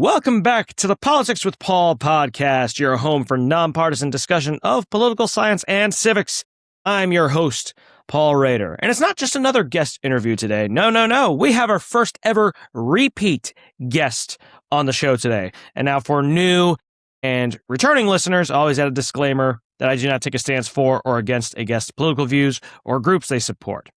Welcome back to the Politics with Paul podcast, your home for nonpartisan discussion of political science and civics. I'm your host, Paul Rader. And it's not just another guest interview today. No. We have our first ever repeat guest on the show today. And now for new and returning listeners, I always add a disclaimer that I do not take a stance for or against a guest's political views or groups they support.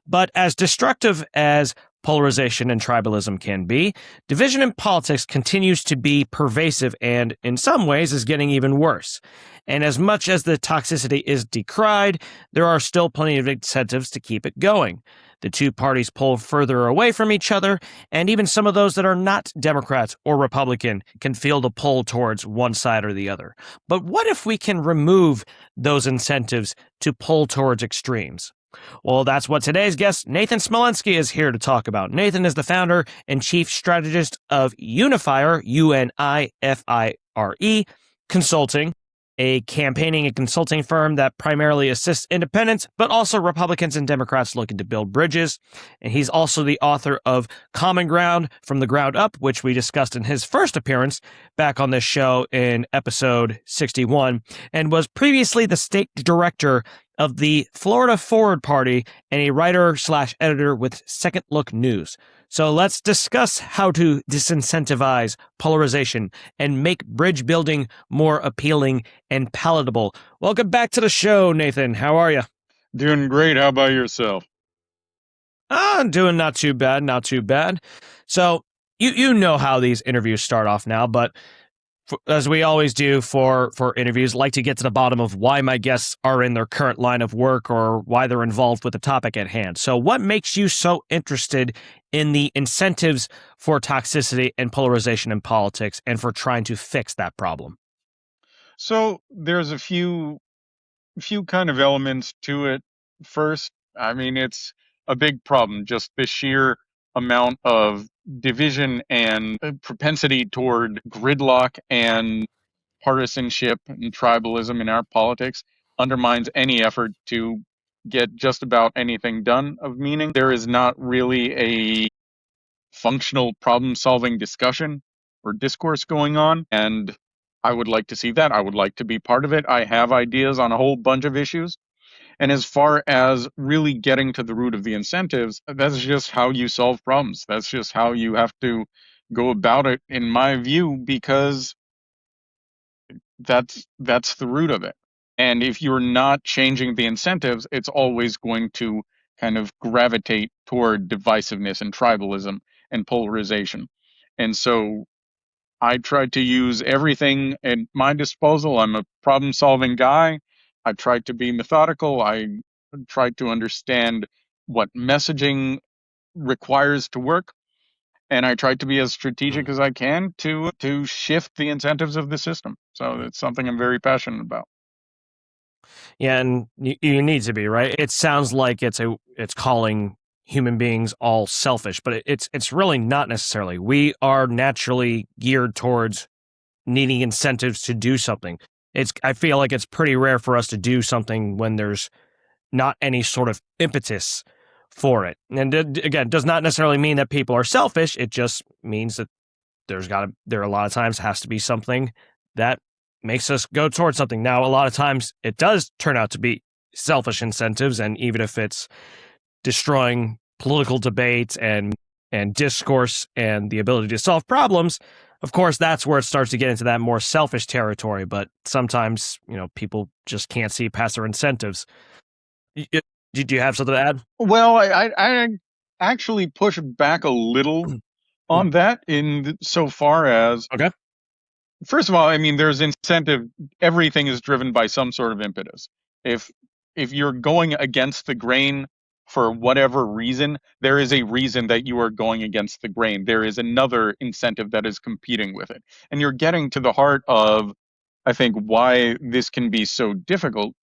But as destructive as polarization and tribalism can be, division in politics continues to be pervasive and, in some ways, is getting even worse. And as much as the toxicity is decried, there are still plenty of incentives to keep it going. The two parties pull further away from each other, and even some of those that are not Democrat or Republican can feel the pull towards one side or the other. But what if we can remove those incentives to pull towards extremes? Well, that's what today's guest, Nathan Smolensky, is here to talk about. Nathan is the founder and chief strategist of Unifier, UNIFIRE, Consulting, a campaigning and consulting firm that primarily assists independents, but also Republicans and Democrats looking to build bridges. And he's also the author of Common Ground from the Ground Up, which we discussed in his first appearance back on this show in episode 61, and was previously the state director of the Florida Forward Party and a writer/editor with Second Look News. So let's discuss how to disincentivize polarization and make bridge building more appealing and palatable. Welcome back to the show, Nathan. How are you? Doing great. How about yourself? I'm doing not too bad. So you know how these interviews start off now, but as we always do for interviews, like to get to the bottom of why my guests are in their current line of work or why they're involved with the topic at hand. So what makes you so interested in the incentives for toxicity and polarization in politics and for trying to fix that problem? So there's a few kind of elements to it. First, I mean, it's a big problem, just the sheer amount of division and propensity toward gridlock and partisanship and tribalism in our politics undermines any effort to get just about anything done of meaning. There is not really a functional problem-solving discussion or discourse going on, and I would like to see that. I would like to be part of it. I have ideas on a whole bunch of issues. And as far as really getting to the root of the incentives, that's just how you solve problems. That's just how you have to go about it, in my view, because that's the root of it. And if you're not changing the incentives, it's always going to kind of gravitate toward divisiveness and tribalism and polarization. And so I try to use everything at my disposal. I'm a problem solving guy. I try to be methodical. I try to understand what messaging requires to work. And I try to be as strategic as I can to shift the incentives of the system. So it's something I'm very passionate about. Yeah, and you need to be, right? It sounds like it's calling human beings all selfish, but it's really not necessarily. We are naturally geared towards needing incentives to do something. I feel like it's pretty rare for us to do something when there's not any sort of impetus for it. And again, does not necessarily mean that people are selfish. It just means that there are a lot of times has to be something that makes us go towards something. Now, a lot of times it does turn out to be selfish incentives, and even if it's destroying political debate and discourse and the ability to solve problems, of course, that's where it starts to get into that more selfish territory. But sometimes, people just can't see past their incentives. Did you have something to add? Well, I actually push back a little on that so far as, Okay. first of all, I mean, there's incentive. Everything is driven by some sort of impetus. If you're going against the grain for whatever reason, there is a reason that you are going against the grain. There is another incentive that is competing with it. And you're getting to the heart of, I think, why this can be so difficult,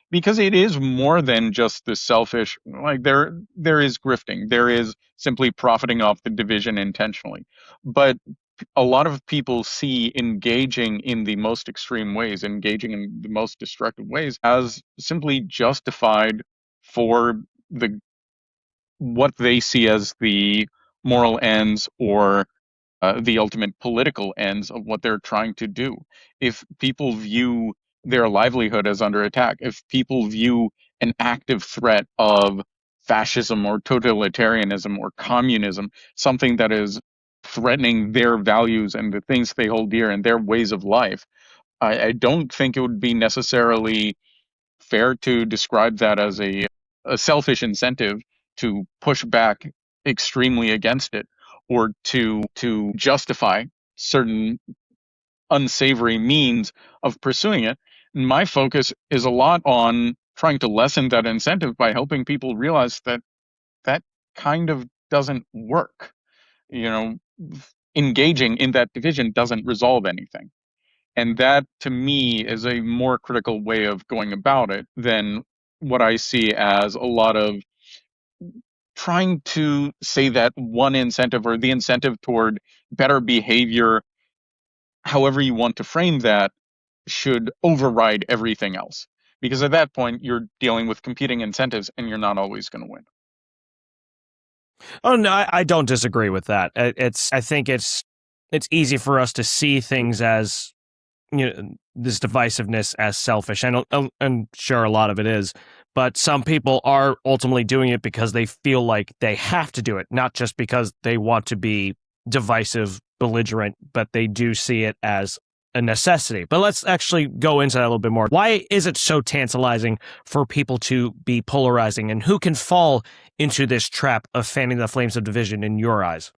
because it is more than just the selfish. Like, there is grifting, there is simply profiting off the division intentionally, but a lot of people see engaging in the most extreme ways, engaging in the most destructive ways, as simply justified for what they see as the moral ends or the ultimate political ends of what they're trying to do. If people view their livelihood as under attack, if people view an active threat of fascism or totalitarianism or communism, something that is threatening their values and the things they hold dear and their ways of life, I don't think it would be necessarily fair to describe that as a selfish incentive to push back extremely against it or to justify certain unsavory means of pursuing it. My focus is a lot on trying to lessen that incentive by helping people realize that that kind of doesn't work. You know, engaging in that division doesn't resolve anything. And that, to me, is a more critical way of going about it than what I see as a lot of trying to say that one incentive or the incentive toward better behavior, however you want to frame that, should override everything else. Because at that point, you're dealing with competing incentives and you're not always going to win. Oh no, I don't disagree with that. I think it's easy for us to see things as, you know, this divisiveness as selfish, and I'm sure a lot of it is, but some people are ultimately doing it because they feel like they have to do it, not just because they want to be divisive, belligerent, but they do see it as a necessity. But let's actually go into that a little bit more. Why is it so tantalizing for people to be polarizing, and who can fall into this trap of fanning the flames of division in your eyes?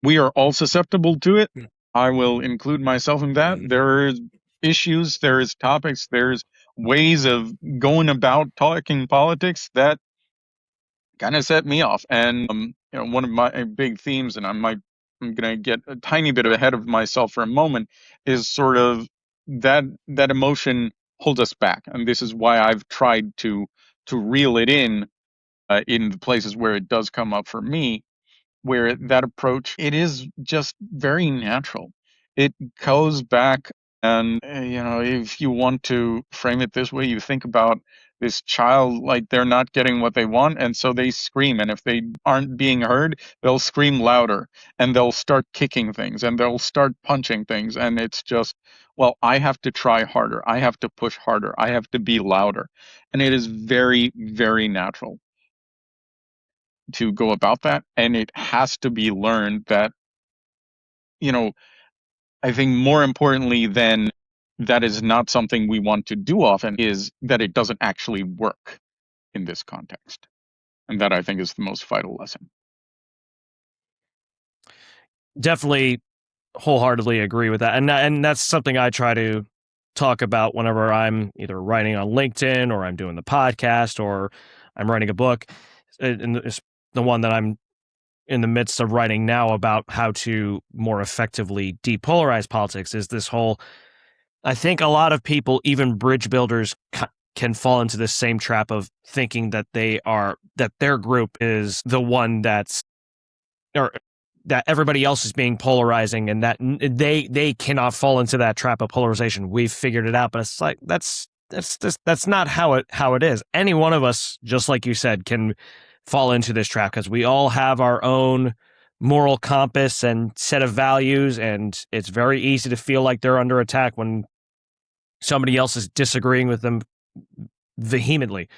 We are all susceptible to it. I will include myself in that. There's issues, there's topics, there's ways of going about talking politics that kind of set me off. And one of my big themes, and I'm gonna get a tiny bit ahead of myself for a moment, is sort of that emotion holds us back, and this is why I've tried to reel it in the places where it does come up for me, where that approach, it is just very natural. It goes back, and if you want to frame it this way, you think about this child, like they're not getting what they want, and so they scream, and if they aren't being heard, they'll scream louder, and they'll start kicking things, and they'll start punching things, and it's just, well, I have to try harder, I have to push harder, I have to be louder. And it is very, very natural to go about that, and it has to be learned that, you know I think more importantly than that is not something we want to do often is that it doesn't actually work in this context, and that, I think, is the most vital lesson. Definitely wholeheartedly agree with that. And that's something I try to talk about whenever I'm either writing on LinkedIn or I'm doing the podcast or I'm writing a book. And it's the one that I'm in the midst of writing now about how to more effectively depolarize politics is this whole, I think a lot of people, even bridge builders, can fall into this same trap of thinking that that their group is the one or that everybody else is being polarizing, and that they cannot fall into that trap of polarization. We've figured it out, but it's like that's not how it is. Any one of us, just like you said, can fall into this trap because we all have our own moral compass and set of values, and it's very easy to feel like they're under attack when somebody else is disagreeing with them vehemently.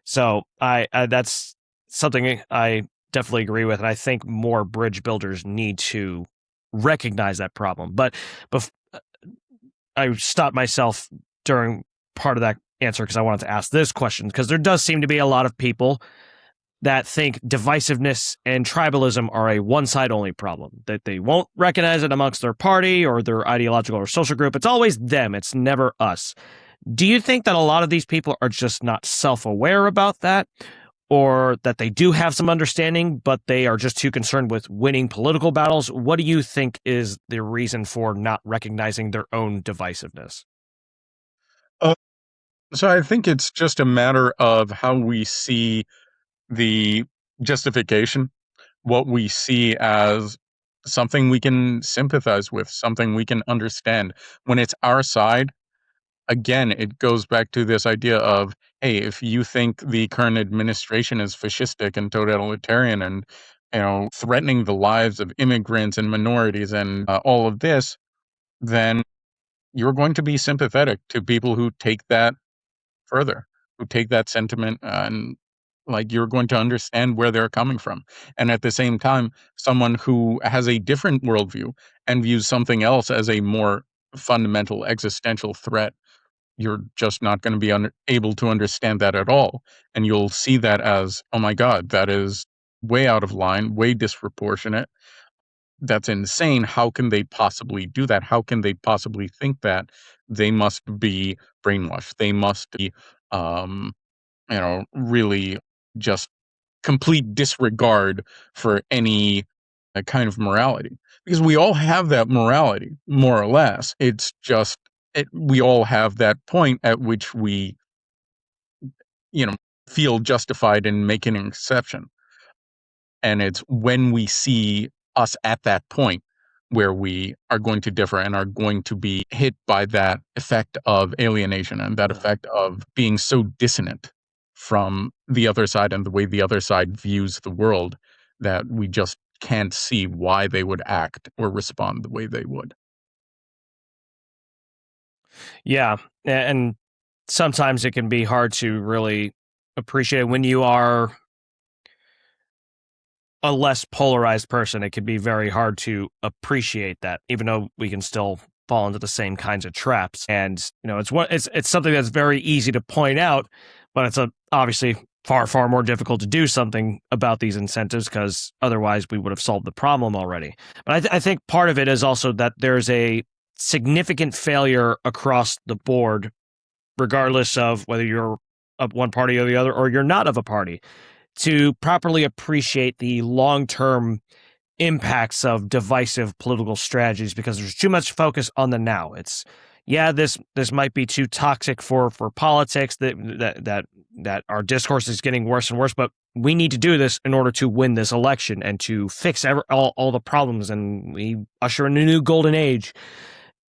So I that's something I definitely agree with, and I think more bridge builders need to recognize that problem. But I stopped myself during part of that answer because I wanted to ask this question, because there does seem to be a lot of people that think divisiveness and tribalism are a one-side only problem, that they won't recognize it amongst their party or their ideological or social group. It's always them. It's never us. Do you think that a lot of these people are just not self-aware about that, or that they do have some understanding, but they are just too concerned with winning political battles? What do you think is the reason for not recognizing their own divisiveness? Uh, so I think it's just a matter of how we see the justification, what we see as something we can sympathize with, something we can understand. When it's our side, again, it goes back to this idea of, hey, if you think the current administration is fascistic and totalitarian and threatening the lives of immigrants and minorities and all of this, then you're going to be sympathetic to people who take that further, who take that sentiment and like you're going to understand where they're coming from. And at the same time, someone who has a different worldview and views something else as a more fundamental existential threat, you're just not going to be able to understand that at all. And you'll see that as, oh my God, that is way out of line, way disproportionate. That's insane. How can they possibly do that? How can they possibly think that? They must be brainwashed. They must be, um, really just complete disregard for any kind of morality. Because we all have that morality, more or less. It's just, we all have that point at which we, you know, feel justified in making an exception. And it's when we see us at that point where we are going to differ and are going to be hit by that effect of alienation and that effect of being so dissonant from the other side and the way the other side views the world that we just can't see why they would act or respond the way they would. Yeah, and sometimes it can be hard to really appreciate when you are a less polarized person. It can be very hard to appreciate that, even though we can still fall into the same kinds of traps. And it's something that's very easy to point out, but it's obviously far more difficult to do something about these incentives, because otherwise we would have solved the problem already. But I think part of it is also that there's a significant failure across the board, regardless of whether you're of one party or the other, or you're not of a party, to properly appreciate the long-term impacts of divisive political strategies, because there's too much focus on the now. It's, yeah, this might be too toxic for politics, that our discourse is getting worse and worse, but we need to do this in order to win this election and to fix all the problems, and we usher in a new golden age.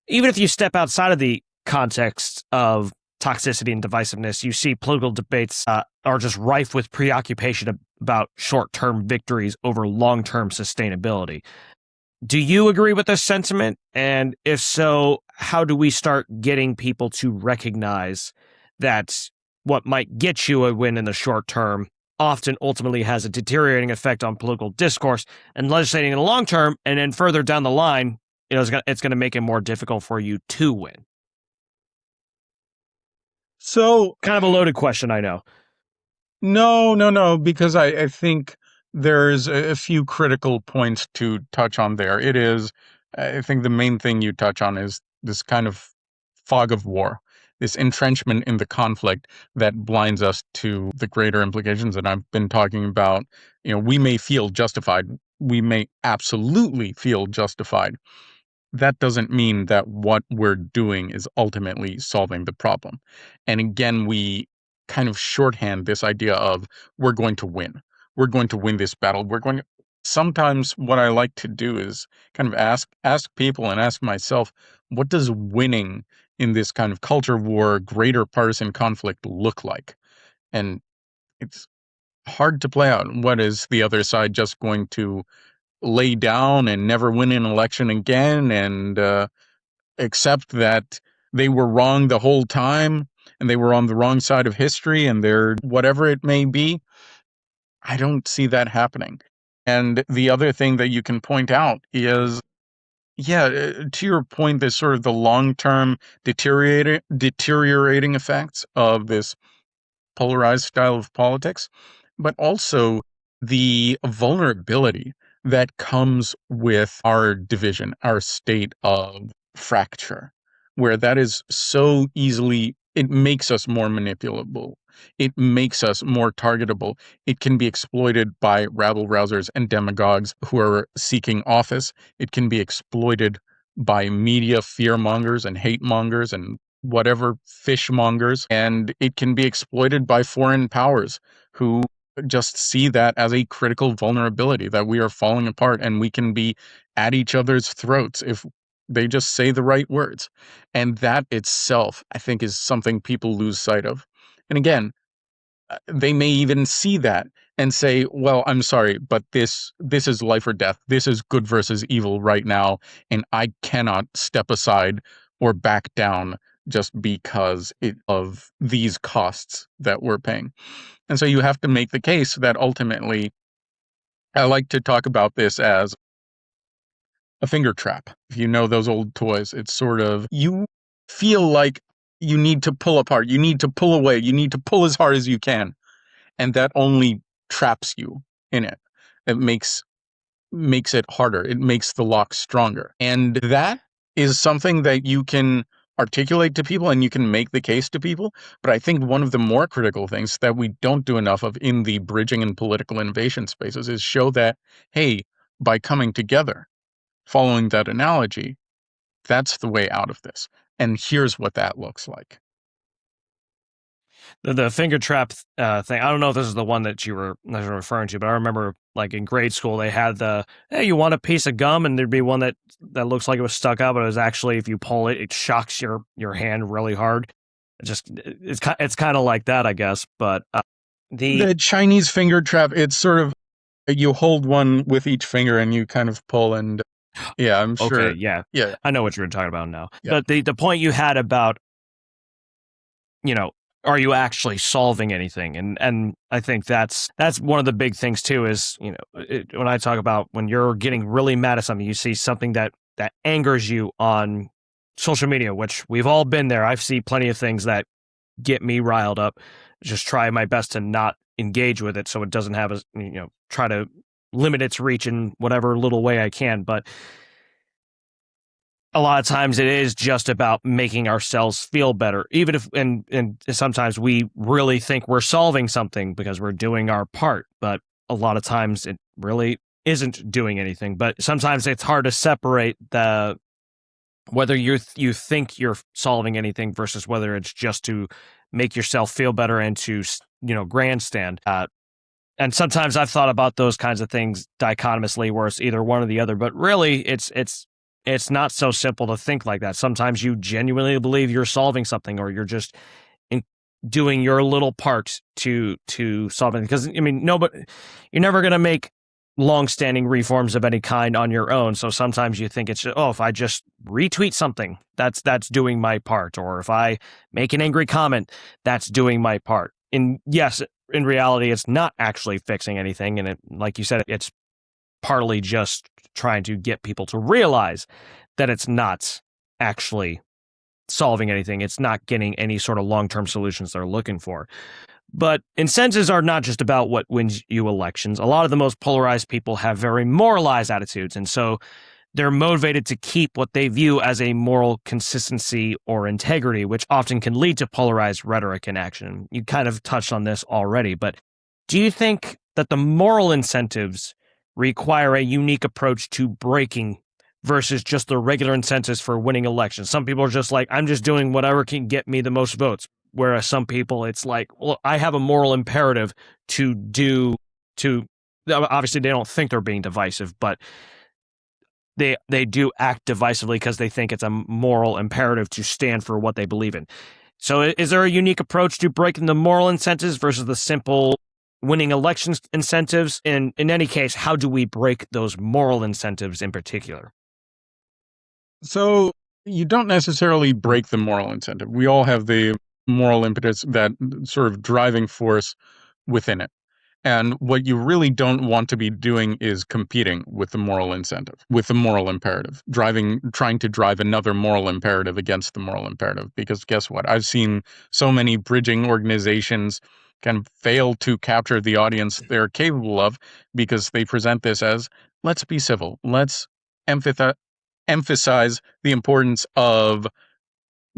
Even if you step outside of the context of toxicity and divisiveness, you see political debates are just rife with preoccupation about short-term victories over long-term sustainability. Do you agree with this sentiment? And if so, how do we start getting people to recognize that what might get you a win in the short term often ultimately has a deteriorating effect on political discourse and legislating in the long term, and then further down the line, it's going to make it more difficult for you to win? So, Kind of a loaded question, I know. no, because I think there's a few critical points to touch on there. I think the main thing you touch on is this kind of fog of war, this entrenchment in the conflict that blinds us to the greater implications that I've been talking about. We may feel justified. We may absolutely feel justified. That doesn't mean that what we're doing is ultimately solving the problem. And again, we kind of shorthand this idea of we're going to win. We're going to win this battle. Sometimes what I like to do is kind of ask people and ask myself, what does winning in this kind of culture war, greater partisan conflict look like? And it's hard to play out. What is the other side just going to lay down and never win an election again and accept that they were wrong the whole time and they were on the wrong side of history and they're whatever it may be? I don't see that happening. And the other thing that you can point out is, yeah, to your point, there's sort of the long-term deteriorating effects of this polarized style of politics, but also the vulnerability that comes with our division, our state of fracture, where that is so easily, it makes us more manipulable. It makes us more targetable. It can be exploited by rabble rousers and demagogues who are seeking office. It can be exploited by media fearmongers and hate mongers and whatever fishmongers, and it can be exploited by foreign powers who just see that as a critical vulnerability, that we are falling apart and we can be at each other's throats if they just say the right words. And that itself, I think, is something people lose sight of. And again, they may even see that and say, well, I'm sorry, but this is life or death. This is good versus evil right now, and I cannot step aside or back down just because of these costs that we're paying. And so you have to make the case that ultimately, I like to talk about this as a finger trap. If you know those old toys, it's sort of, you feel like you need to pull apart, you need to pull away, you need to pull as hard as you can. And that only traps you in it. It makes it harder. It makes the lock stronger. And that is something that you can articulate to people and you can make the case to people. But I think one of the more critical things that we don't do enough of in the bridging and political innovation spaces is show that, hey, by coming together, following that analogy, that's the way out of this. And here's what that looks like. The finger trap thing, I don't know if this is the one that you were referring to, but I remember like in grade school, they had the, hey, you want a piece of gum? And there'd be one that looks like it was stuck out, but it was actually, if you pull it, it shocks your hand really hard. It's kind of like that, I guess. But the Chinese finger trap, it's sort of, you hold one with each finger and you kind of pull, and yeah, I'm sure. Okay, yeah. I know what you're talking about now. Yeah. But the point you had about, are you actually solving anything? And I think that's one of the big things too, is, when I talk about when you're getting really mad at something, you see something that angers you on social media, which we've all been there. I've seen plenty of things that get me riled up. Just try my best to not engage with it so it doesn't have try to limit its reach in whatever little way I can. But a lot of times it is just about making ourselves feel better, even if, and sometimes we really think we're solving something because we're doing our part, but a lot of times it really isn't doing anything. But sometimes it's hard to separate whether you think you're solving anything versus whether it's just to make yourself feel better and to, grandstand. And sometimes I've thought about those kinds of things dichotomously, where it's either one or the other, but really it's not so simple to think like that. Sometimes you genuinely believe you're solving something, or you're just doing your little part to solve it. Because you're never going to make long-standing reforms of any kind on your own. So sometimes you think it's, if I just retweet something, that's doing my part, or if I make an angry comment, that's doing my part. And yes, in reality, it's not actually fixing anything. And like you said, it's partly just trying to get people to realize that it's not actually solving anything. It's not getting any sort of long-term solutions they're looking for. But incentives are not just about what wins you elections. A lot of the most polarized people have very moralized attitudes, and so they're motivated to keep what they view as a moral consistency or integrity, which often can lead to polarized rhetoric and action. You kind of touched on this already, but do you think that the moral incentives require a unique approach to breaking versus just the regular incentives for winning elections? Some people are just like, I'm just doing whatever can get me the most votes. Whereas some people, it's like, well, I have a moral imperative to obviously they don't think they're being divisive, but they do act divisively because they think it's a moral imperative to stand for what they believe in. So is there a unique approach to breaking the moral incentives versus the simple winning elections incentives? And in any case, how do we break those moral incentives in particular? So you don't necessarily break the moral incentive. We all have the moral impetus, that sort of driving force within it. And what you really don't want to be doing is competing with the moral incentive, with the moral imperative, trying to drive another moral imperative against the moral imperative. Because guess what? I've seen so many bridging organizations kind of fail to capture the audience they're capable of, because they present this as, let's be civil, let's emphasize the importance of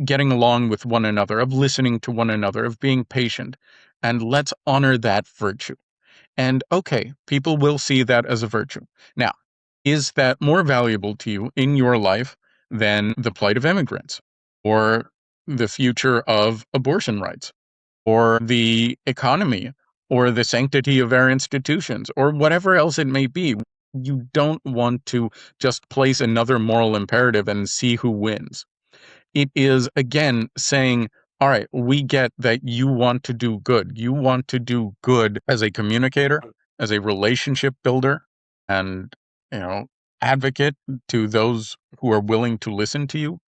getting along with one another, of listening to one another, of being patient, and let's honor that virtue. And okay, people will see that as a virtue. Now, is that more valuable to you in your life than the plight of immigrants, or the future of abortion rights, or the economy, or the sanctity of our institutions, or whatever else it may be? You don't want to just place another moral imperative and see who wins. It is, again, saying, all right, we get that you want to do good. You want to do good as a communicator. as a relationship builder and, advocate to those who are willing to listen to you,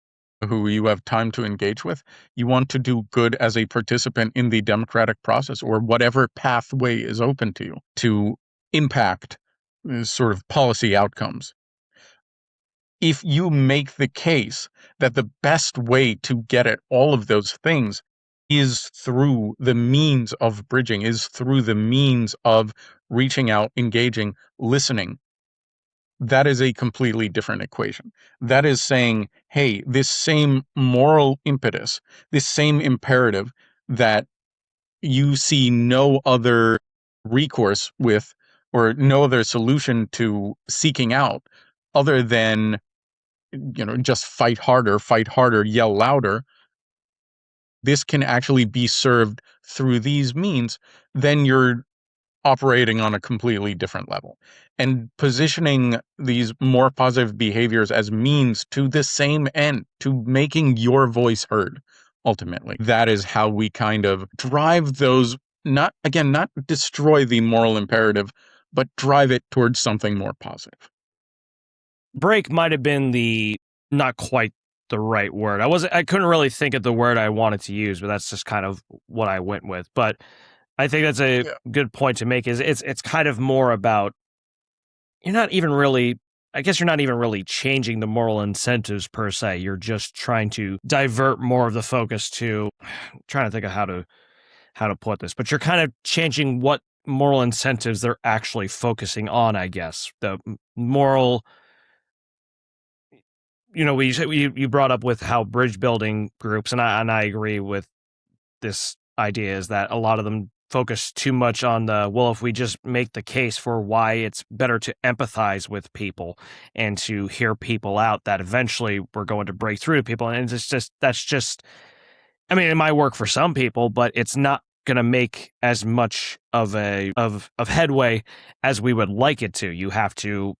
who you have time to engage with. You want to do good as a participant in the democratic process or whatever pathway is open to you to impact sort of policy outcomes. If you make the case that the best way to get at all of those things is through the means of bridging, is through the means of reaching out, engaging, listening, that is a completely different equation. That is saying, hey, this same moral impetus, this same imperative that you see no other recourse with or no other solution to seeking out other than, just fight harder, yell louder. This can actually be served through these means, then you're operating on a completely different level. And positioning these more positive behaviors as means to the same end, to making your voice heard, ultimately. That is how we kind of drive those, not destroy the moral imperative, but drive it towards something more positive. Break might have been not quite the right word. I couldn't really think of the word I wanted to use, but that's just kind of what I went with. But I think that's a good point to make. Is it's kind of more about you're not even really changing the moral incentives per se. You're just trying to divert more of the focus to I'm trying to think of how to put this, but you're kind of changing what moral incentives they're actually focusing on, I guess. The moral, you brought up with how bridge building groups, and I agree with this idea, is that a lot of them focus too much on if we just make the case for why it's better to empathize with people and to hear people out, that eventually we're going to break through to people. And that's just, I mean, it might work for some people, but it's not going to make as much of headway as we would like it to. You have to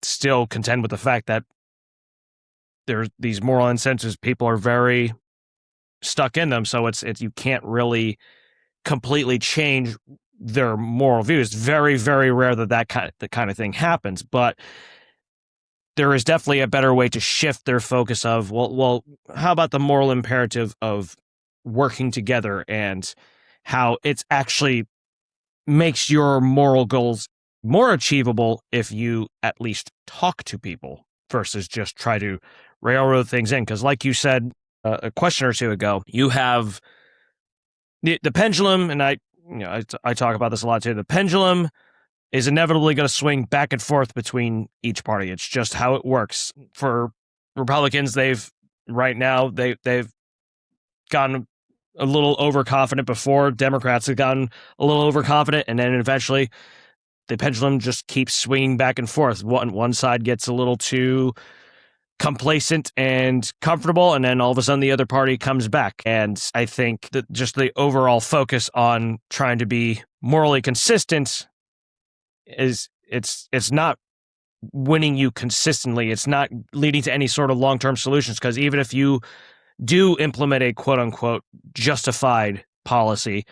still contend with the fact that there's these moral incentives. People are very stuck in them. So it's you can't really completely change their moral views. It's very, very rare that kind of thing happens, but there is definitely a better way to shift their focus of, well, how about the moral imperative of working together and how it's actually makes your moral goals more achievable if you at least talk to people versus just try to railroad things in. Because like you said a question or two ago, you have the pendulum, and I talk about this a lot too. The pendulum is inevitably going to swing back and forth between each party. It's just how it works. For Republicans, they've gotten a little overconfident before. Democrats have gotten a little overconfident, and then eventually the pendulum just keeps swinging back and forth. One side gets a little too complacent and comfortable, and then all of a sudden the other party comes back. And I think that just the overall focus on trying to be morally consistent is it's not winning you consistently. It's not leading to any sort of long-term solutions, because even if you do implement a quote-unquote justified policy,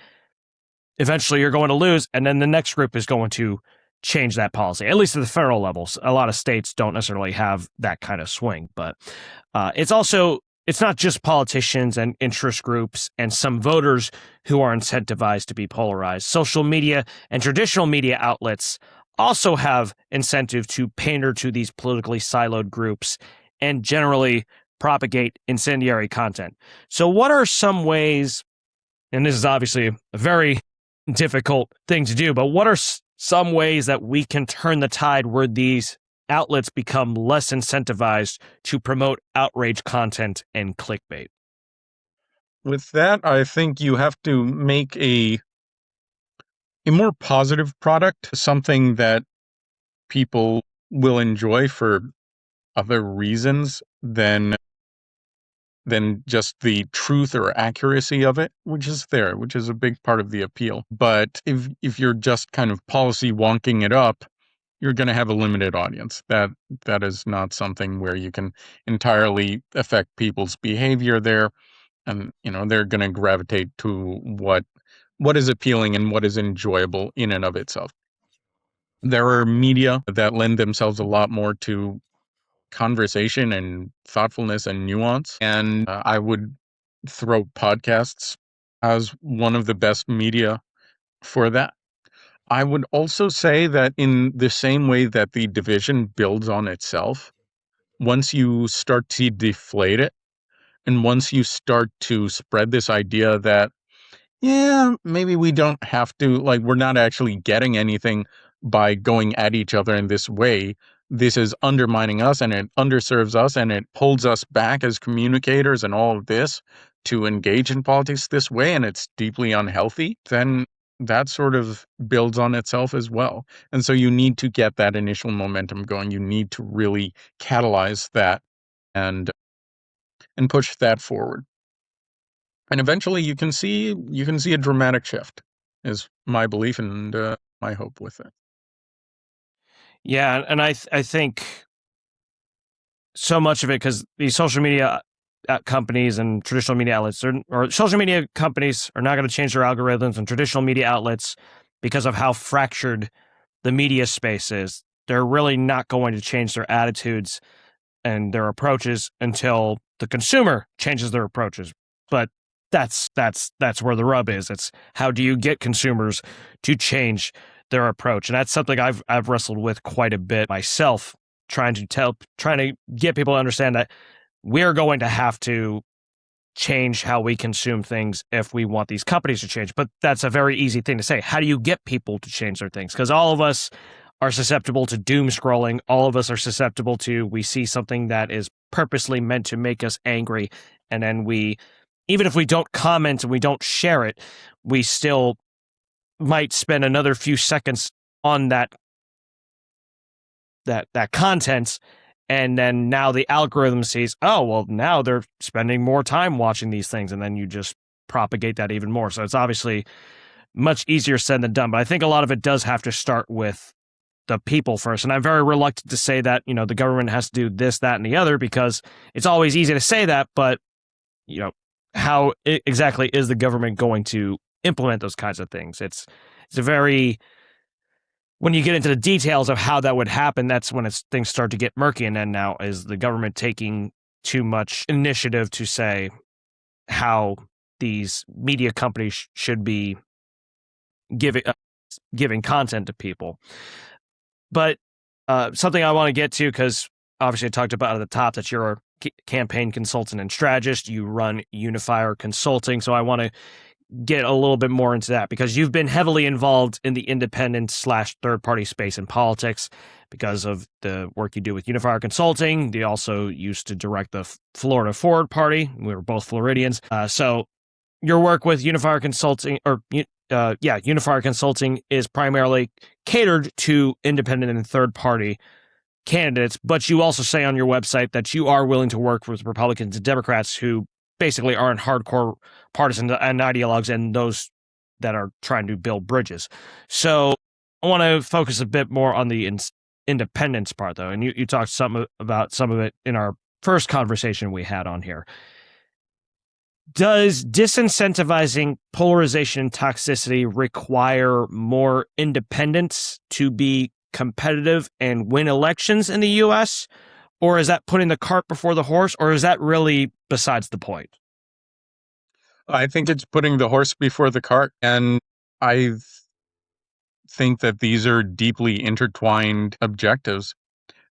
eventually you're going to lose, and then the next group is going to change that policy, at least at the federal levels. A lot of states don't necessarily have that kind of swing, but it's not just politicians and interest groups and some voters who are incentivized to be polarized. Social media and traditional media outlets also have incentive to pander to these politically siloed groups and generally propagate incendiary content. So what are some ways, and this is obviously a very difficult thing to do, but what are some ways that we can turn the tide where these outlets become less incentivized to promote outrage content and clickbait? With that, I think you have to make a more positive product, something that people will enjoy for other reasons than just the truth or accuracy of it, which is a big part of the appeal. But if you're just kind of policy wonking it up, you're going to have a limited audience. That is not something where you can entirely affect people's behavior there, and they're going to gravitate to what is appealing and what is enjoyable in and of itself. There are media that lend themselves a lot more to conversation and thoughtfulness and nuance. And I would throw podcasts as one of the best media for that. I would also say that in the same way that the division builds on itself, once you start to deflate it, and once you start to spread this idea that, yeah, maybe we don't have to, like, we're not actually getting anything by going at each other in this way. This is undermining us and it underserves us and it holds us back as communicators and all of this to engage in politics this way, and it's deeply unhealthy. Then that sort of builds on itself as well. And so you need to get that initial momentum going. You need to really catalyze that and push that forward. And eventually you can see a dramatic shift, is my belief and my hope with it. Yeah, and I think so much of it, because these social media companies and traditional media outlets, or social media companies, are not going to change their algorithms, and traditional media outlets, because of how fractured the media space is, they're really not going to change their attitudes and their approaches until the consumer changes their approaches. But that's where the rub is. It's how do you get consumers to change their approach? And that's something I've wrestled with quite a bit myself, trying to get people to understand that we're going to have to change how we consume things if we want these companies to change. But that's a very easy thing to say. How do you get people to change their things? Because all of us are susceptible to doom scrolling. All of us are susceptible to, we see something that is purposely meant to make us angry, and then we, even if we don't comment and we don't share it, we still might spend another few seconds on that content, and then now the algorithm sees, oh, well, now they're spending more time watching these things, and then you just propagate that even more. So it's obviously much easier said than done, but I think a lot of it does have to start with the people first. And I'm very reluctant to say that, the government has to do this, that, and the other, because it's always easy to say that, but, how exactly is the government going to implement those kinds of things? It's a very, when you get into the details of how that would happen, that's when things start to get murky. And then now, is the government taking too much initiative to say how these media companies should be giving content to people? But something I want to get to, because obviously I talked about at the top that you're a campaign consultant and strategist. You run Unifier Consulting. So I want to get a little bit more into that, because you've been heavily involved in the independent/third-party space in politics because of the work you do with Unifier Consulting. You also used to direct the Florida Forward Party. We were both Floridians. So your work with Unifier Consulting, Unifier Consulting is primarily catered to independent and third-party candidates, but you also say on your website that you are willing to work with Republicans and Democrats who basically aren't hardcore partisan and ideologues, and those that are trying to build bridges. So I want to focus a bit more on the independence part, though, and you talked about some of it in our first conversation we had on here. Does disincentivizing polarization and toxicity require more independence to be competitive and win elections in the U.S.? Or is that putting the cart before the horse? Or is that really besides the point? I think it's putting the horse before the cart. And I think that these are deeply intertwined objectives,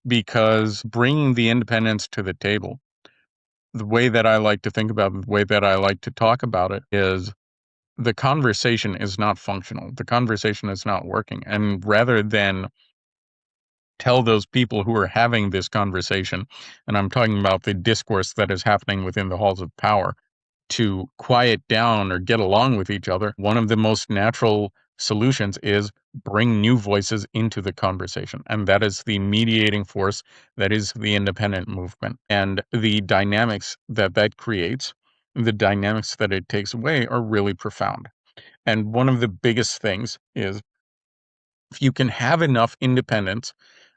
because bringing the independence to the table, the way that I like to think about it, the way that I like to talk about it, is the conversation is not functional. The conversation is not working. And rather than tell those people who are having this conversation, and I'm talking about the discourse that is happening within the halls of power, to quiet down or get along with each other, one of the most natural solutions is bring new voices into the conversation. And that is the mediating force, that is the independent movement. And the dynamics that that creates, the dynamics that it takes away, are really profound. And one of the biggest things is, if you can have enough independence,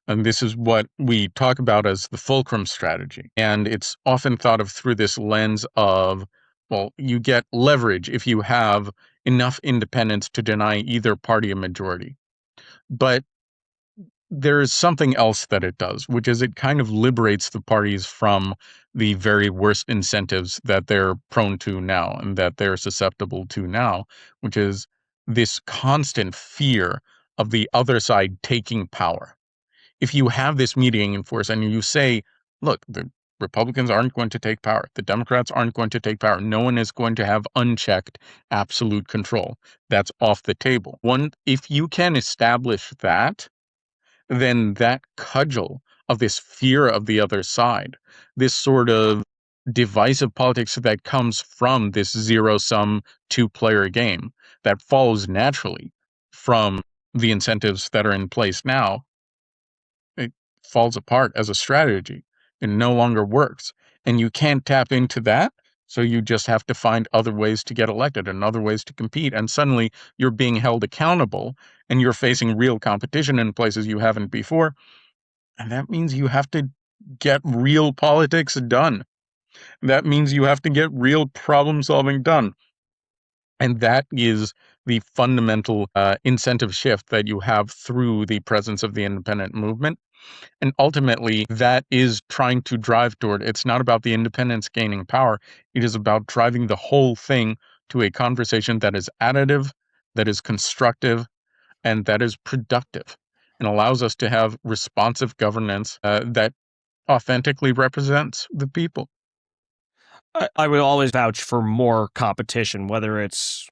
and this is what we talk about as the fulcrum strategy. And it's often thought of through this lens of, well, you get leverage if you have enough independence to deny either party a majority. But there's something else that it does, which is it kind of liberates the parties from the very worst incentives that they're prone to now and that they're susceptible to now, which is this constant fear of the other side taking power. If you have this meeting in force and you say, look, the Republicans aren't going to take power, the Democrats aren't going to take power, no one is going to have unchecked absolute control. That's off the table. If you can establish that, then that cudgel of this fear of the other side, this sort of divisive politics that comes from this zero-sum two-player game that follows naturally from the incentives that are in place now, it falls apart as a strategy. It no longer works. And you can't tap into that, so you just have to find other ways to get elected and other ways to compete. And suddenly you're being held accountable and you're facing real competition in places you haven't before. And that means you have to get real politics done. That means you have to get real problem solving done. And that is the fundamental incentive shift that you have through the presence of the independent movement. And ultimately, that is trying to drive toward, it's not about the independents gaining power. It is about driving the whole thing to a conversation that is additive, that is constructive, and that is productive, and allows us to have responsive governance that authentically represents the people. I will always vouch for more competition, whether it's,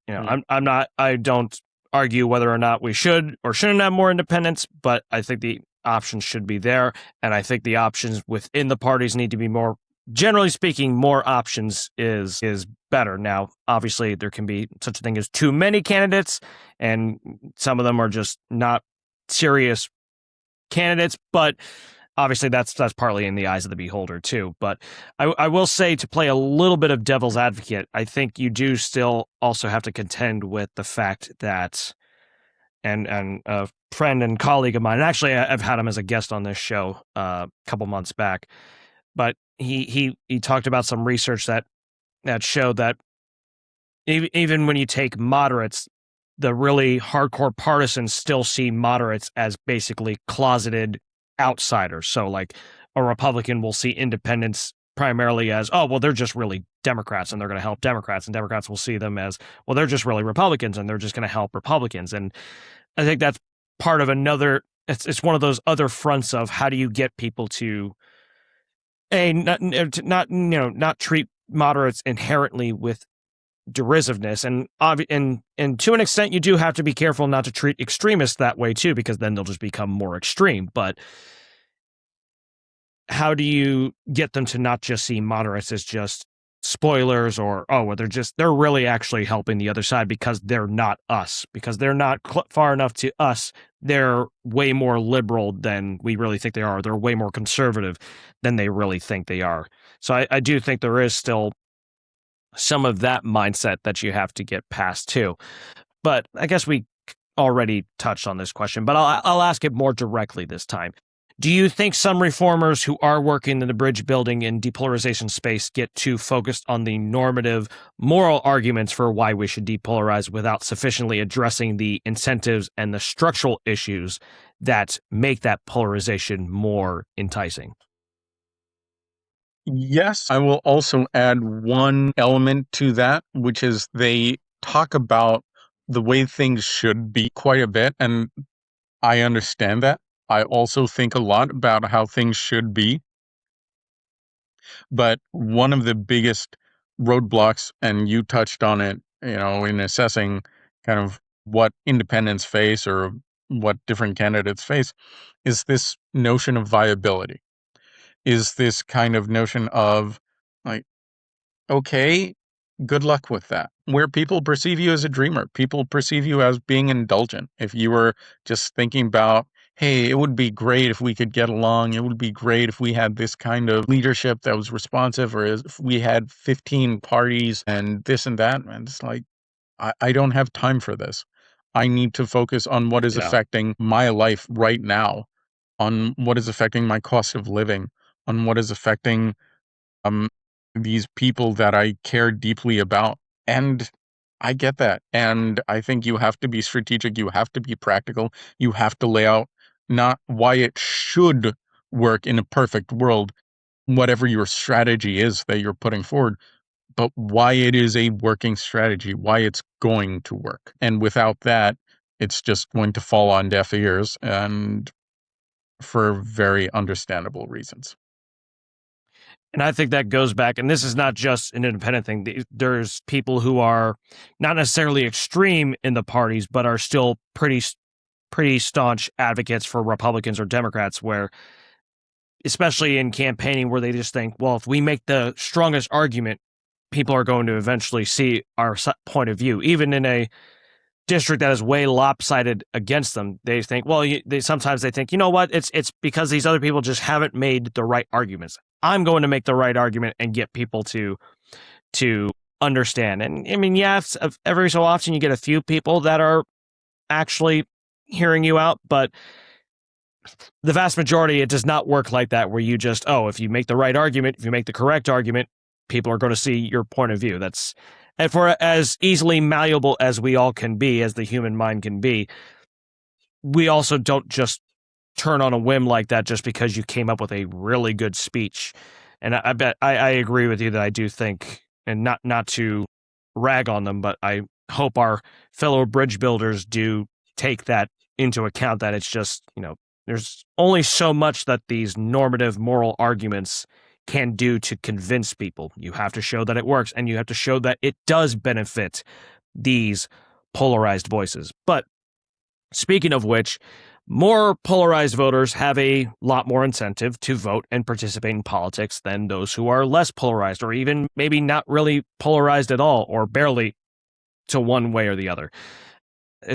I don't argue whether or not we should or shouldn't have more independence, but I think the options should be there. And I think the options within the parties need to be more, generally speaking, more options is better. Now, obviously, there can be such a thing as too many candidates, and some of them are just not serious candidates, but obviously that's partly in the eyes of the beholder too. But I will say, to play a little bit of devil's advocate, I think you do still also have to contend with the fact that, and a friend and colleague of mine, and actually I've had him as a guest on this show a couple months back, but he talked about some research that showed that even when you take moderates, the really hardcore partisans still see moderates as basically closeted outsiders. So like a Republican will see independents primarily as, oh, well, they're just really Democrats and they're going to help Democrats, and Democrats will see them as, well, they're just really Republicans and they're just going to help Republicans. And I think that's part of another, it's one of those other fronts of how do you get people to not treat moderates inherently with derisiveness, and to an extent you do have to be careful not to treat extremists that way too, because then they'll just become more extreme. But how do you get them to not just see moderates as just spoilers, or well, they're really actually helping the other side because they're not us, because they're not far enough to us, they're way more liberal than we really think they are, they're way more conservative than they really think they are. So I do think there is still some of that mindset that you have to get past too. But I guess we already touched on this question, but I'll ask it more directly this time. Do you think some reformers who are working in the bridge building and depolarization space get too focused on the normative, moral arguments for why we should depolarize without sufficiently addressing the incentives and the structural issues that make that polarization more enticing? Yes, I will also add one element to that, which is they talk about the way things should be quite a bit, and I understand that. I also think a lot about how things should be, but one of the biggest roadblocks, and you touched on it, in assessing kind of what independents face or what different candidates face, is this notion of viability, is this kind of notion of, like, okay, good luck with that. Where people perceive you as a dreamer, people perceive you as being indulgent. If you were just thinking about, hey, it would be great if we could get along, it would be great if we had this kind of leadership that was responsive, or if we had 15 parties and this and that, and it's like, I don't have time for this. I need to focus on what is affecting my life right now, on what is affecting my cost of living, on what is affecting um these people that I care deeply about. And I get that. And I think you have to be strategic, you have to be practical, you have to lay out not why it should work in a perfect world, whatever your strategy is that you're putting forward, but why it is a working strategy, why it's going to work. And without that, it's just going to fall on deaf ears, and for very understandable reasons. And I think that goes back, and this is not just an independent thing. There's people who are not necessarily extreme in the parties, but are still pretty staunch advocates for Republicans or Democrats, where, especially in campaigning, where they just think, well, if we make the strongest argument, people are going to eventually see our point of view. Even in a district that is way lopsided against them, they think, well, sometimes they think, you know what, it's because these other people just haven't made the right arguments. I'm going to make the right argument and get people to understand. And I mean, yeah, every so often you get a few people that are actually hearing you out, but the vast majority, it does not work like that, where you just, if you make the right argument, if you make the correct argument, people are going to see your point of view. And for as easily malleable as we all can be, as the human mind can be, we also don't just turn on a whim like that just because you came up with a really good speech. And I bet I agree with you that I do think, and not to rag on them, but I hope our fellow bridge builders do take that into account, that it's just, there's only so much that these normative moral arguments can do to convince people. You have to show that it works, and you have to show that it does benefit these polarized voices. But speaking of which, more polarized voters have a lot more incentive to vote and participate in politics than those who are less polarized, or even maybe not really polarized at all, or barely to one way or the other.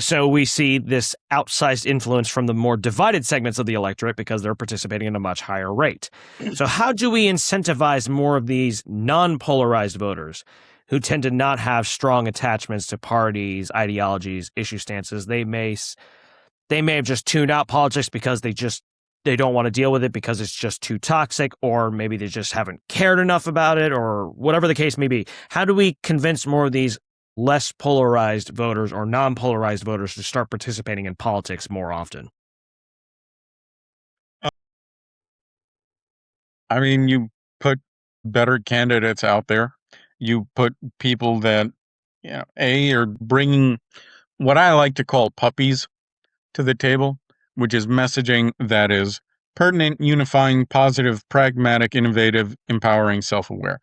So we see this outsized influence from the more divided segments of the electorate because they're participating at a much higher rate. So how do we incentivize more of these non-polarized voters who tend to not have strong attachments to parties, ideologies, issue stances? They may have just tuned out politics because they don't want to deal with it because it's just too toxic, or maybe they just haven't cared enough about it, or whatever the case may be. How do we convince more of these less polarized voters or non-polarized voters to start participating in politics more often? I mean, you put better candidates out there. You put people that, are bringing what I like to call puppies to the table, which is messaging that is pertinent, unifying, positive, pragmatic, innovative, empowering, self aware.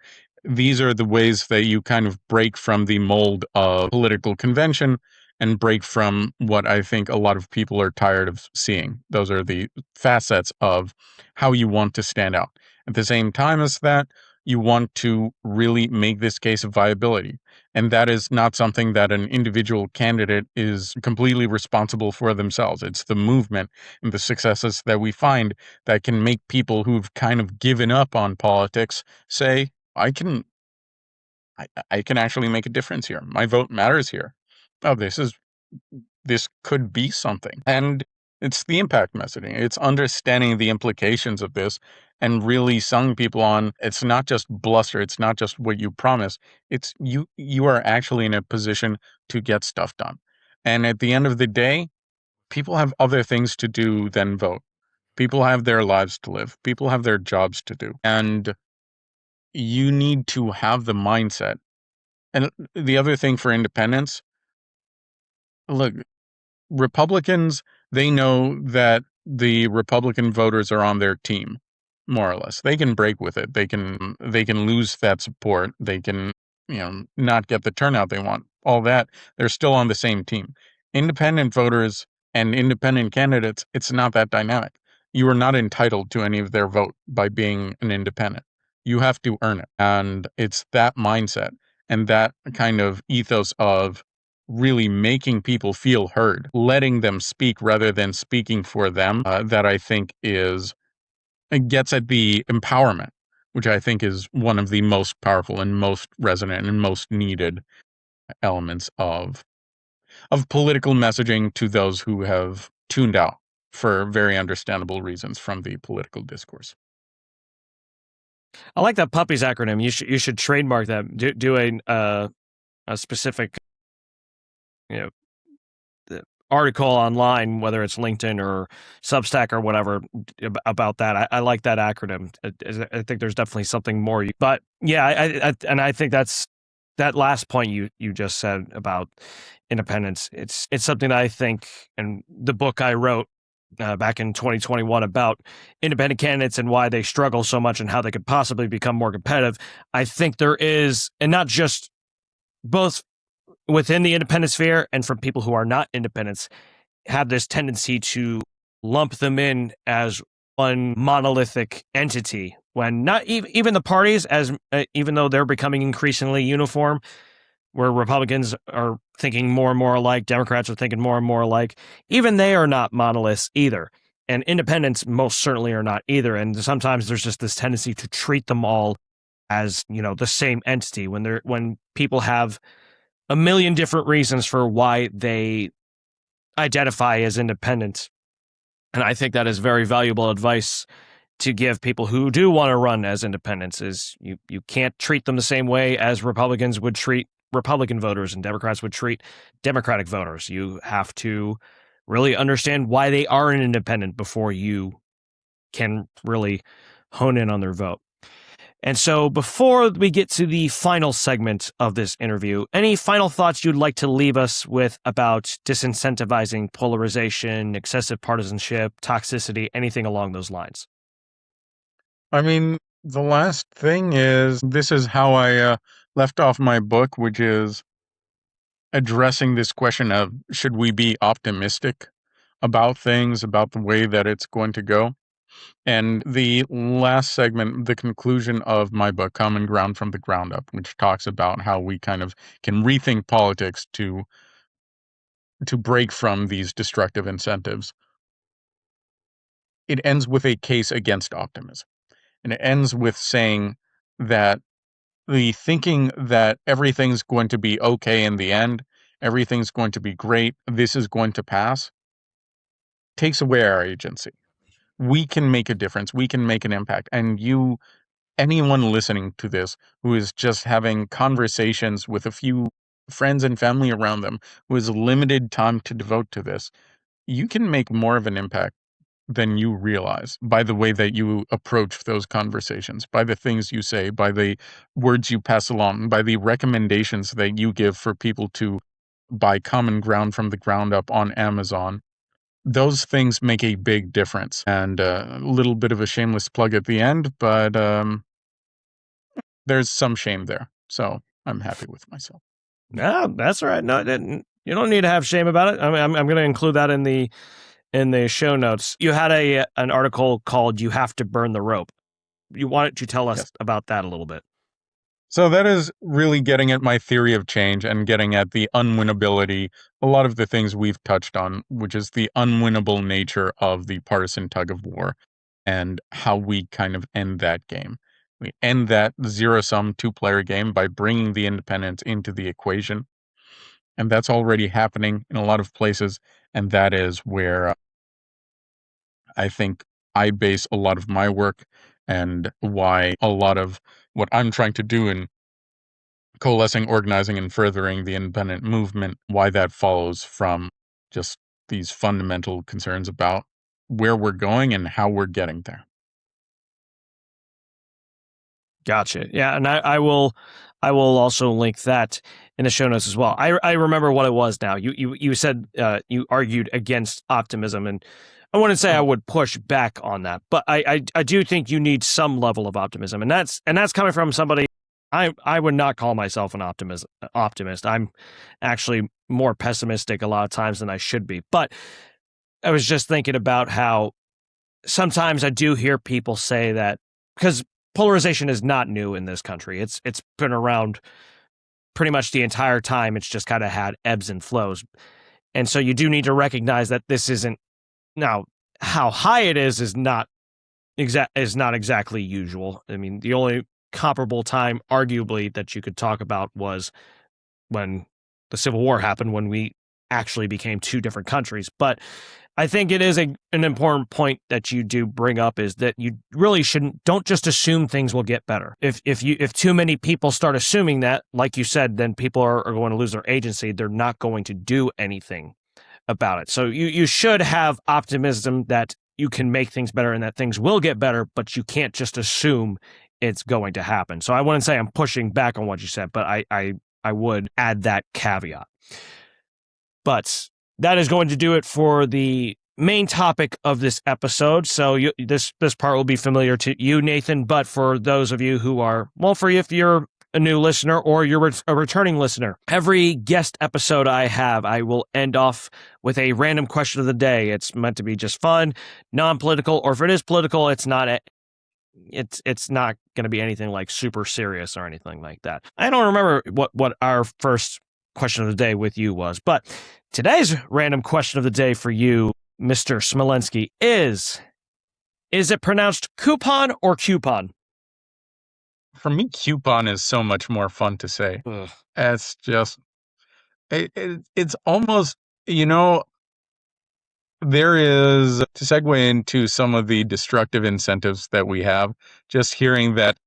These are the ways that you kind of break from the mold of political convention and break from what I think a lot of people are tired of seeing. Those are the facets of how you want to stand out. At the same time as that, you want to really make this case of viability. And that is not something that an individual candidate is completely responsible for themselves. It's the movement and the successes that we find that can make people who've kind of given up on politics say, I can actually make a difference here. My vote matters here. Oh, this could be something. And it's the impact messaging. It's understanding the implications of this and really selling people on it's not just bluster, it's not just what you promise. It's you are actually in a position to get stuff done. And at the end of the day, people have other things to do than vote. People have their lives to live. People have their jobs to do. And you need to have the mindset. And the other thing for independents, look, Republicans, they know that the Republican voters are on their team, more or less. They can break with it. They can lose that support. They can, not get the turnout they want. All that, they're still on the same team. Independent voters and independent candidates, it's not that dynamic. You are not entitled to any of their vote by being an independent. You have to earn it. And it's that mindset and that kind of ethos of really making people feel heard, letting them speak rather than speaking for them, that I think it gets at the empowerment, which I think is one of the most powerful and most resonant and most needed elements of political messaging to those who have tuned out for very understandable reasons from the political discourse. I like that puppies acronym. You should trademark that. Do a specific, you know, article online, whether it's LinkedIn or Substack or whatever, about that. I like that acronym. I think there's definitely something more. But yeah, I think that's that last point you just said about independence. It's something that I think, and the book I wrote back in 2021 about independent candidates and why they struggle so much and how they could possibly become more competitive. I think there is, and not just both within the independent sphere and from people who are not independents, have this tendency to lump them in as one monolithic entity when not even the parties, as even though they're becoming increasingly uniform, where Republicans are thinking more and more alike, Democrats are thinking more and more alike, even they are not monoliths either. And independents most certainly are not either. And sometimes there's just this tendency to treat them all as, the same entity when people have a million different reasons for why they identify as independent. And I think that is very valuable advice to give people who do want to run as independents. Is you can't treat them the same way as Republicans would treat Republican voters and Democrats would treat Democratic voters. You have to really understand why they are an independent before you can really hone in on their vote. And so before we get to the final segment of this interview, any final thoughts you'd like to leave us with about disincentivizing, polarization, excessive partisanship, toxicity, anything along those lines? I mean, the last thing is, this is how I left off my book, which is addressing this question of, should we be optimistic about things, about the way that it's going to go? And the last segment, the conclusion of my book, Common Ground from the Ground Up, which talks about how we kind of can rethink politics to break from these destructive incentives. It ends with a case against optimism. And it ends with saying that the thinking that everything's going to be okay in the end, everything's going to be great, this is going to pass, takes away our agency. We can make a difference. We can make an impact. And anyone listening to this who is just having conversations with a few friends and family around them, who has limited time to devote to this, you can make more of an impact than you realize by the way that you approach those conversations, by the things you say, by the words you pass along, by the recommendations that you give for people to buy Common Ground from the Ground Up on Amazon. Those things make a big difference. And a little bit of a shameless plug at the end, but there's some shame there. So I'm happy with myself. No, that's all right. No, you don't need to have shame about it. I mean, I'm going to include that in the show notes. You had an article called "You Have to Burn the Rope." You wanted to tell us about that a little bit. So that is really getting at my theory of change and getting at the unwinnability, a lot of the things we've touched on, which is the unwinnable nature of the partisan tug of war and how we kind of end that game. We end that zero-sum two-player game by bringing the independents into the equation. And that's already happening in a lot of places. And that is where I think I base a lot of my work and why a lot of what I'm trying to do in coalescing, organizing, and furthering the independent movement, why that follows from just these fundamental concerns about where we're going and how we're getting there. Gotcha. Yeah, and I will also link that in the show notes as well. I remember what it was now. You said you argued against optimism, and I wouldn't say I would push back on that, but I do think you need some level of optimism, and that's coming from somebody. I would not call myself an optimist. I'm actually more pessimistic a lot of times than I should be. But I was just thinking about how sometimes I do hear people say that, because polarization is not new in this country. It's been around pretty much the entire time. It's just kind of had ebbs and flows. And so you do need to recognize that this isn't, now how high it is not exactly usual. I mean, the only comparable time arguably that you could talk about was when the Civil War happened, when we actually became two different countries. But I think it is an important point that you do bring up, is that you really don't just assume things will get better. If too many people start assuming that, like you said, then people are going to lose their agency. They're not going to do anything. about it. So you should have optimism that you can make things better and that things will get better, but you can't just assume it's going to happen. So I wouldn't say I'm pushing back on what you said, but I would add that caveat. But that is going to do it for the main topic of this episode. So this part will be familiar to you, Nathan, but for those of you who are, well, for you, if you're a new listener or you're a returning listener, every guest episode I have, I will end off with a random question of the day. It's meant to be just fun, non-political, or if it is political, it's not going to be anything like super serious or anything like that. I don't remember what our first question of the day with you was, but today's random question of the day for you, Mr. Smolensky, is it pronounced coupon or coupon? For me, Cue-pon is so much more fun to say. Ugh. It's just, it's almost, there is, to segue into some of the destructive incentives that we have, just hearing that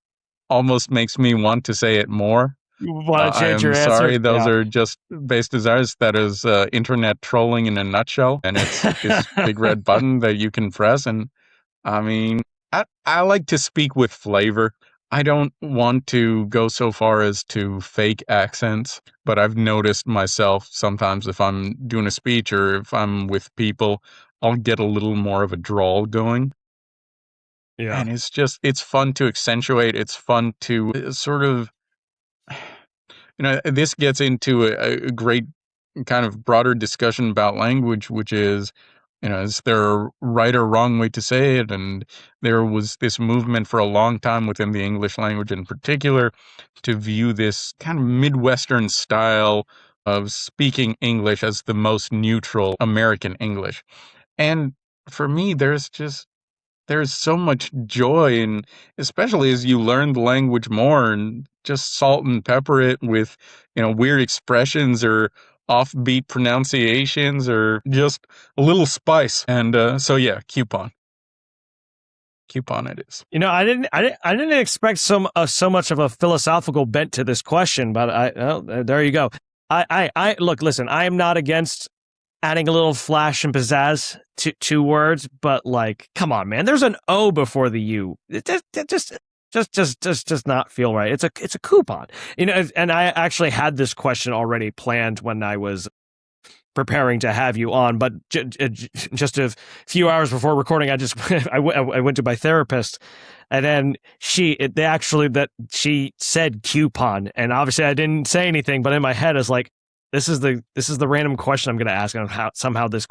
almost makes me want to say it more. You want to change your answer? Sorry, those are just base desires. That is internet trolling in a nutshell, and it's this big red button that you can press. And I mean, I like to speak with flavor. I don't want to go so far as to fake accents, but I've noticed myself sometimes if I'm doing a speech or if I'm with people, I'll get a little more of a drawl going. Yeah. And it's fun to accentuate. It's fun to sort of, this gets into a great kind of broader discussion about language, which is, is there a right or wrong way to say it? And there was this movement for a long time within the English language in particular to view this kind of Midwestern style of speaking English as the most neutral American English. And for me, there's so much joy, and especially as you learn the language more and just salt and pepper it with, weird expressions or offbeat pronunciations or just a little spice. And so yeah, Cue-pon it is. I didn't expect so much of a philosophical bent to this question, but there you go. I look, listen, I am not against adding a little flash and pizzazz to words, but like, come on, man, there's an O before the U. It just not feel right. It's a coupon, and I actually had this question already planned when I was preparing to have you on, but just a few hours before recording, I went to my therapist, and then she said coupon, and obviously I didn't say anything, but in my head I was like, this is the random question I'm going to ask, and how somehow this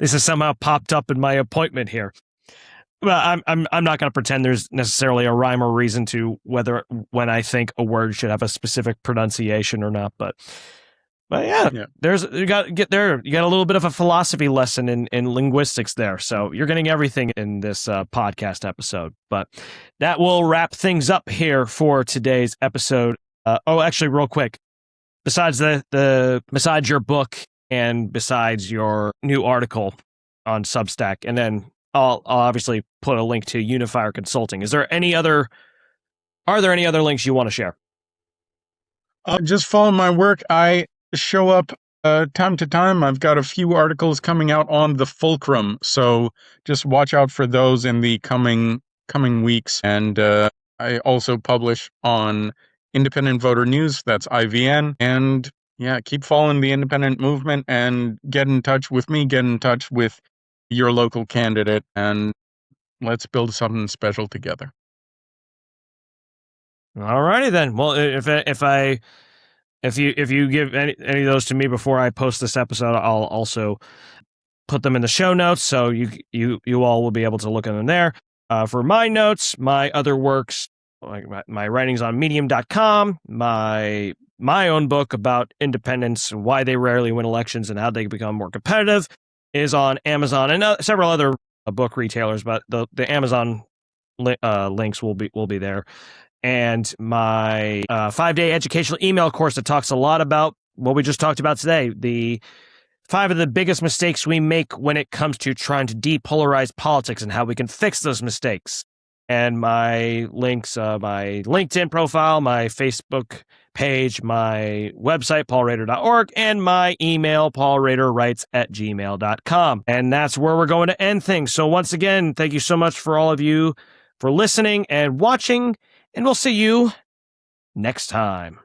has somehow popped up in my appointment here. Well, I'm not going to pretend there's necessarily a rhyme or reason to when I think a word should have a specific pronunciation or not, but yeah. You got a little bit of a philosophy lesson in linguistics there, so you're getting everything in this podcast episode. But that will wrap things up here for today's episode. Actually, real quick. Besides besides your book and besides your new article on Substack, and then I'll obviously put a link to Unifier Consulting. Are there any other links you want to share? Just follow my work. I show up time to time. I've got a few articles coming out on the Fulcrum, so just watch out for those in the coming weeks. And I also publish on Independent Voter News, that's IVN, and yeah, keep following the independent movement and get in touch with me, get in touch with your local candidate, and let's build something special together. Alrighty then. Well, if you give any of those to me before I post this episode, I'll also put them in the show notes, so you all will be able to look at them there. For my notes, my other works, like my writings on medium.com, my own book about independents, why they rarely win elections and how they become more competitive, is on Amazon and several other book retailers, but the Amazon links will be there. And my 5-day educational email course that talks a lot about what we just talked about today, the 5 of the biggest mistakes we make when it comes to trying to depolarize politics and how we can fix those mistakes. and my links, my LinkedIn profile, my Facebook page, my website, paulrader.org, and my email, paulraderwrites@gmail.com. And that's where we're going to end things. So once again, thank you so much for all of you for listening and watching, and we'll see you next time.